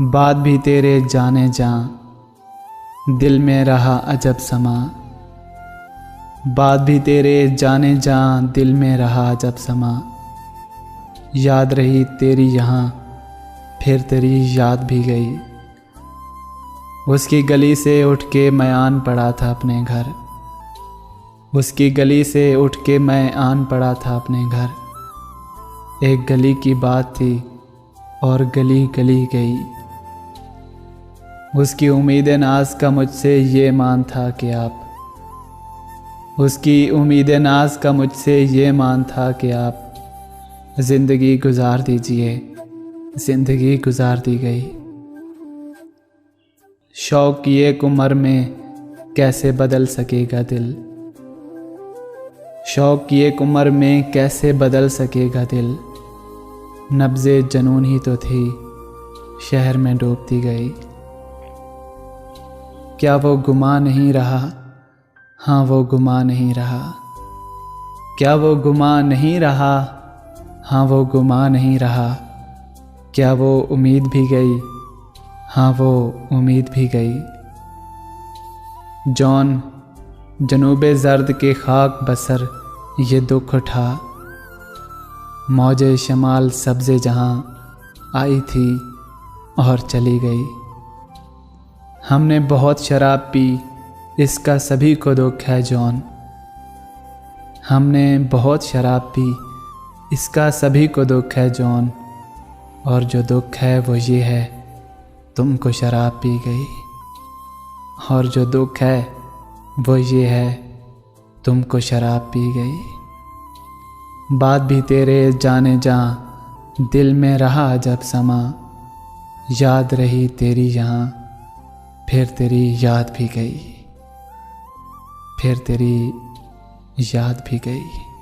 बात भी तेरे जाने जा, दिल में रहा अजब समा। बात भी तेरे जाने जा, दिल में रहा अजब समा। याद रही तेरी यहाँ, फिर तेरी याद भी गई। उसकी गली से उठ के मैं आन पड़ा था अपने घर। उसकी गली से उठ के मैं आन पड़ा था अपने घर। एक गली की बात थी और गली गली गई। उसकी उम्मीद नाज का मुझसे ये मान था कि उसकी उम्मीद नाज का मुझसे ये मान था कि आप ज़िंदगी गुजार दीजिए। ज़िंदगी गुजार दी गई। शौक़ की एक उम्र में कैसे बदल सकेगा दिल। शौक़ की एक उम्र में कैसे बदल सकेगा दिल। नब्ज़े जनून ही तो थी, शहर में डूबती गई। क्या वो गुमा नहीं रहा, हाँ वो गुमा नहीं रहा। क्या वो गुमा नहीं रहा, हाँ वो गुमा नहीं रहा। क्या वो उम्मीद भी गई, हाँ वो उम्मीद भी गई। जौन जनूबे ज़र्द के खाक बसर ये दुख उठा। मौजे शमाल सब्ज़े जहाँ आई थी और चली गई। हमने बहुत शराब पी, इसका सभी को दुख है जौन। हमने बहुत शराब पी, इसका सभी को दुख है जौन। और जो दुख है वो ये है, तुमको शराब पी गई। और जो दुख है वो ये है, तुमको शराब पी गई। बात भी तेरे जाने जा, दिल में रहा अजब समा। याद रही तेरी यहाँ, फिर तेरी याद भी गई। फिर तेरी याद भी गई।